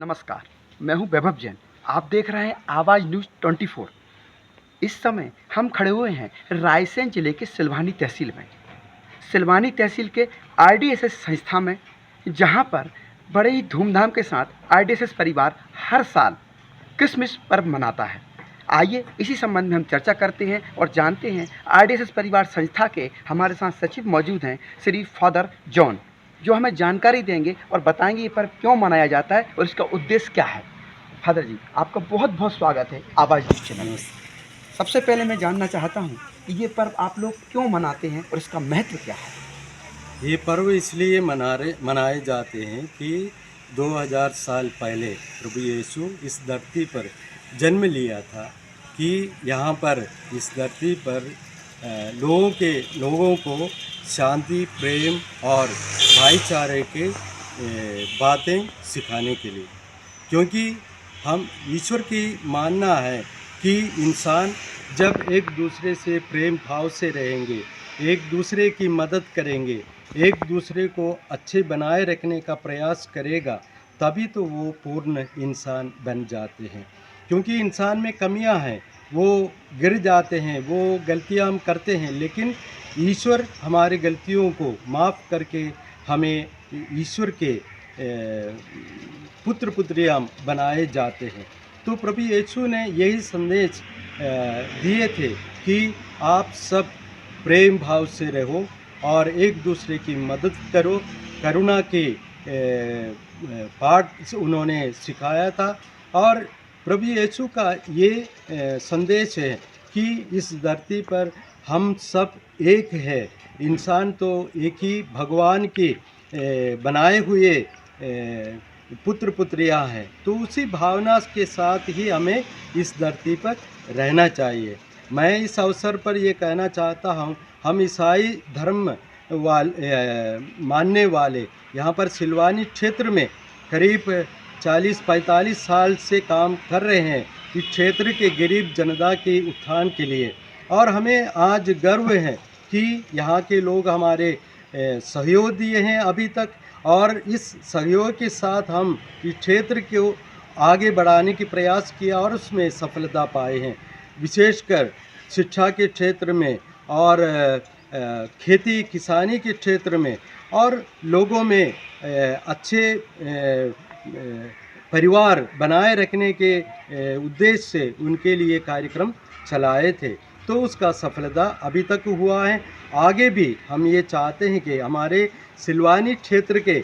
नमस्कार, मैं हूं वैभव जैन। आप देख रहे हैं आवाज़ न्यूज़ 24। इस समय हम खड़े हुए हैं रायसेन जिले के सिलवानी तहसील में। सिलवानी तहसील के आरडीएसएस संस्था में, जहां पर बड़े ही धूमधाम के साथ आरडीएसएस परिवार हर साल क्रिसमस पर्व मनाता है। आइए इसी संबंध में हम चर्चा करते हैं और जानते हैं। आरडीएसएस परिवार संस्था के हमारे साथ सचिव मौजूद हैं, श्री फादर जॉन, जो हमें जानकारी देंगे और बताएंगे ये पर्व क्यों मनाया जाता है और इसका उद्देश्य क्या है। फादर जी, आपका बहुत बहुत स्वागत है आवाज़ न्यूज़ चैनल में। सबसे पहले मैं जानना चाहता हूँ कि ये पर्व आप लोग क्यों मनाते हैं और इसका महत्व क्या है। ये पर्व इसलिए मनाए जाते हैं कि 2000 साल पहले प्रभु यीशु इस धरती पर जन्म लिया था कि यहाँ पर इस धरती पर लोगों को शांति, प्रेम और भाईचारे के बातें सिखाने के लिए। क्योंकि हम ईश्वर की मानना है कि इंसान जब एक दूसरे से प्रेम भाव से रहेंगे, एक दूसरे की मदद करेंगे, एक दूसरे को अच्छे बनाए रखने का प्रयास करेगा, तभी तो वो पूर्ण इंसान बन जाते हैं। क्योंकि इंसान में कमियां हैं, वो गिर जाते हैं, वो गलतियां हम करते हैं, लेकिन ईश्वर हमारी गलतियों को माफ़ करके हमें ईश्वर के पुत्र पुत्रियां बनाए जाते हैं। तो प्रभु यीशु ने यही संदेश दिए थे कि आप सब प्रेम भाव से रहो और एक दूसरे की मदद करो। करुणा के पाठ उन्होंने सिखाया था। और प्रभु यीशु का ये संदेश है कि इस धरती पर हम सब एक है। इंसान तो एक ही भगवान के बनाए हुए पुत्र पुत्रियां हैं। तो उसी भावना के साथ ही हमें इस धरती पर रहना चाहिए। मैं इस अवसर पर ये कहना चाहता हूँ, हम ईसाई धर्म मानने वाले यहाँ पर सिलवानी क्षेत्र में करीब 40-45 साल से काम कर रहे हैं इस क्षेत्र के गरीब जनता के उत्थान के लिए। और हमें आज गर्व है कि यहाँ के लोग हमारे सहयोग दिए हैं अभी तक, और इस सहयोग के साथ हम इस क्षेत्र को आगे बढ़ाने की प्रयास किया और उसमें सफलता पाए हैं। विशेषकर शिक्षा के क्षेत्र में और खेती किसानी के क्षेत्र में, और लोगों में अच्छे परिवार बनाए रखने के उद्देश्य से उनके लिए कार्यक्रम चलाए थे। तो उसका सफलता अभी तक हुआ है। आगे भी हम ये चाहते हैं कि हमारे सिलवानी क्षेत्र के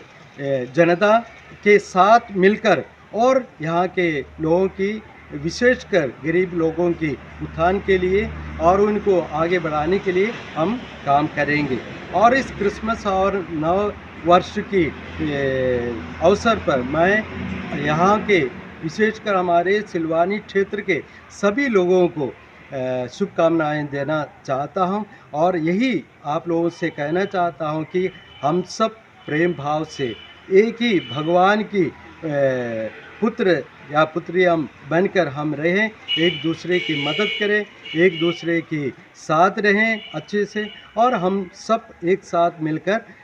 जनता के साथ मिलकर और यहाँ के लोगों की, विशेषकर गरीब लोगों की उत्थान के लिए और उनको आगे बढ़ाने के लिए हम काम करेंगे। और इस क्रिसमस और नव वर्ष की अवसर पर मैं यहाँ के, विशेषकर हमारे सिलवानी क्षेत्र के सभी लोगों को शुभकामनाएं देना चाहता हूं। और यही आप लोगों से कहना चाहता हूं कि हम सब प्रेम भाव से एक ही भगवान की पुत्र या पुत्रियां बनकर हम रहें, एक दूसरे की मदद करें, एक दूसरे के साथ रहें अच्छे से, और हम सब एक साथ मिलकर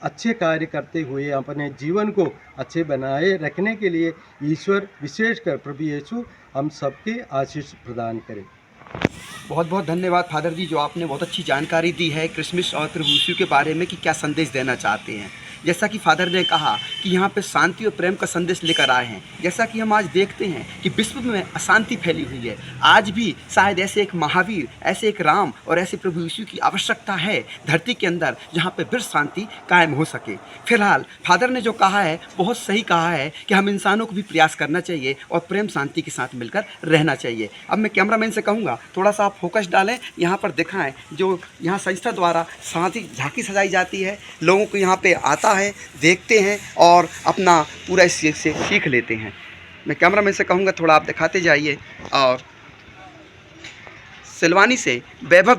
अच्छे कार्य करते हुए अपने जीवन को अच्छे बनाए रखने के लिए ईश्वर, विशेषकर प्रभु यीशु, हम सबके आशीष प्रदान करें। बहुत बहुत धन्यवाद फादर जी, जो आपने बहुत अच्छी जानकारी दी है क्रिसमस और प्रभु यीशु के बारे में कि क्या संदेश देना चाहते हैं। जैसा कि फादर ने कहा कि यहाँ पे शांति और प्रेम का संदेश लेकर आए हैं। जैसा कि हम आज देखते हैं कि विश्व में अशांति फैली हुई है। आज भी शायद ऐसे एक महावीर, ऐसे एक राम और ऐसे प्रभु यीशु की आवश्यकता है धरती के अंदर, जहाँ पे फिर शांति कायम हो सके। फिलहाल फादर ने जो कहा है बहुत सही कहा है कि हम इंसानों को भी प्रयास करना चाहिए और प्रेम शांति के साथ मिलकर रहना चाहिए। अब मैं कैमरामैन से कहूँगा थोड़ा सा आप फोकस डालें, यहाँ पर दिखाएँ जो यहाँ संस्था द्वारा शांति झांकी सजाई जाती है। लोगों को यहाँ पे आता है, देखते हैं और अपना पूरा इस चीज़ से सीख लेते हैं। मैं कैमरामैन से कहूँगा थोड़ा आप दिखाते जाइए। और सिलवानी से वैभव